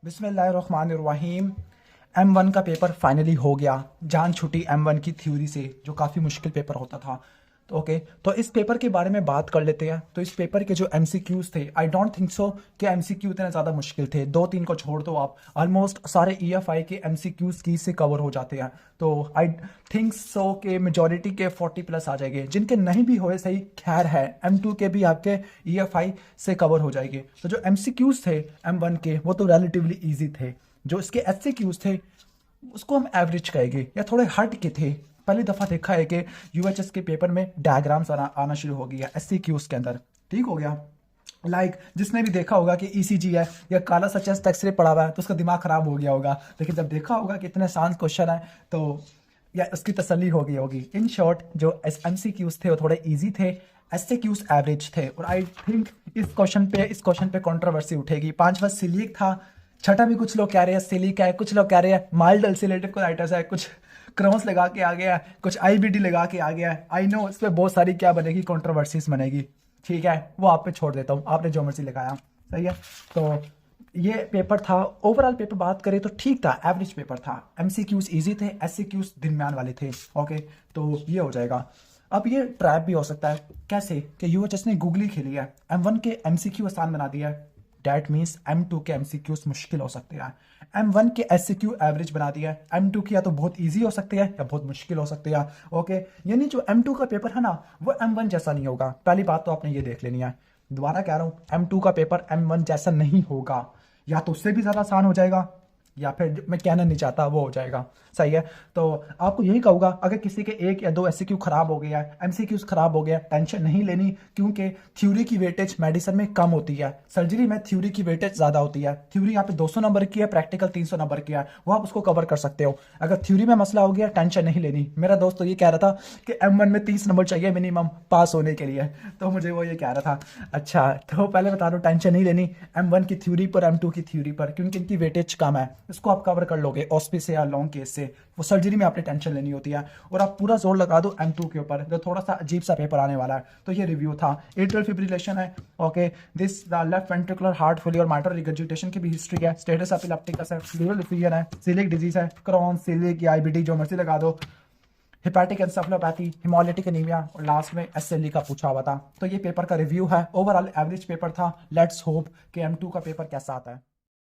बिस्मिल्लाहिर्रहमानिर्रहीम। M1 का paper finally हो गया। जान छुट्टी M1 की थ्योरी से, जो काफ़ी मुश्किल पेपर होता था। तो ओके, तो इस पेपर के बारे में बात कर लेते हैं। तो इस पेपर के जो MCQs थे, आई डोंट थिंक सो कि MCQ इतने ज़्यादा मुश्किल थे। दो तीन को छोड़ दो आप, ऑलमोस्ट सारे EFI के MCQs की से कवर हो जाते हैं। तो आई थिंक सो कि मेजोरिटी के 40+ आ जाएंगे। जिनके नहीं भी हुए सही खैर है, M2 के भी आपके EFI से कवर हो जाएंगे। तो जो MCQs थे M1 के, वो तो रिलेटिवली ईजी थे। जो इसके SCQs थे उसको हम एवरेज कहेंगे या थोड़े हट के थे। पहली दफ़ा देखा है कि UHS के पेपर में डायग्राम्स आना शुरू हो गया SCQs के अंदर। ठीक हो गया। जिसने भी देखा होगा कि ECG है या काला सा चेस्ट एक्सरे पड़ा हुआ है तो उसका दिमाग खराब हो गया होगा, लेकिन जब देखा होगा कि इतने आसान क्वेश्चन है तो या उसकी तसल्ली हो गई होगी। इन शॉर्ट, जो MCQs थे वो थोड़े ईजी थे, SCQs एवरेज थे। और आई थिंक इस क्वेश्चन पे कंट्रोवर्सी उठेगी। पांचवा सिलिक था, छठा भी कुछ लोग कह रहे हैं सिलिक है, कुछ लोग कह रहे हैं माइल्ड अल्सरेटिव कोलाइटिस है, कुछ क्रॉस लगा के आ गया है, कुछ IBD लगा के आ गया है। आई नो इस पर बहुत सारी क्या बनेगी, कंट्रोवर्सीज बनेगी। ठीक है, वो आप पे छोड़ देता हूँ, आपने जो मर्जी लगाया। सही है। तो ये पेपर था। ओवरऑल पेपर बात करें तो ठीक था, एवरेज पेपर था। MCQs इजी थे, SCQs दरमियान वाले थे। ओके, तो ये हो जाएगा। अब ये ट्रैप भी हो सकता है। कैसे कि UHS ने गूगली खेली है, M1 के MCQ आसान बना दिया है। डैट मीन्स M2 के MCQs मुश्किल हो सकते हैं। M1 के SCQ एवरेज बना दिया है। M2 की या तो बहुत ईजी हो सकती है या बहुत मुश्किल हो सकती है। ओके, यानी जो M2 का पेपर है ना, वो M1 जैसा नहीं होगा। पहली बात तो आपने ये देख लेनी है। दोबारा कह रहा हूँ, M2 का पेपर M1 जैसा नहीं होगा। या तो उससे भी ज़्यादा आसान हो जाएगा, या फिर मैं कहना नहीं चाहता वो हो जाएगा। सही है। तो आपको यही कहूँगा, अगर किसी के एक या दो SCQ खराब हो गया है, MCQs खराब हो गया, टेंशन नहीं लेनी, क्योंकि थ्योरी की वेटेज मेडिसिन में कम होती है। सर्जरी में थ्योरी की वेटेज ज़्यादा होती है। थ्योरी यहाँ पे 200 नंबर की है, प्रैक्टिकल 300 नंबर की है, वो आप उसको कवर कर सकते हो। अगर थ्योरी में मसला हो गया, टेंशन नहीं लेनी। मेरा दोस्त तो ये कह रहा था कि M1 में 30 नंबर चाहिए मिनिमम पास होने के लिए, तो मुझे वो ये कह रहा था। अच्छा, तो पहले बता दो, टेंशन नहीं लेनी M1 की थ्योरी पर, M2 की थ्योरी पर, क्योंकि इनकी वेटेज कम है। इसको आप कवर कर लोगे ऑस्पी से या लॉन्ग केस से। वो सर्जरी में आपने टेंशन लेनी होती है, और आप पूरा जोर लगा दो M2 के ऊपर, जो थोड़ा सा अजीब सा पेपर आने वाला है। तो ये रिव्यू था। एट्रियल फिब्रिलेशन है। Okay, this the left ventricular heart failure, mitral regurgitation की भी हिस्ट्री है, स्टेटस एपिलेप्टिकस है, लीवर डिफीजन है, सिलिक डिजीज है, क्रॉन, सिलिक या IBD जो मर्जी लगा दो, हेपेटिक एन्सेफलोपैथी, हिमोलिटिक एनीमिया, और लास्ट में SLE का पूछा हुआ था। तो ये पेपर का रिव्यू है। ओवरऑल एवरेज पेपर था। लेट्स होप कि M2 का पेपर कैसा आता है।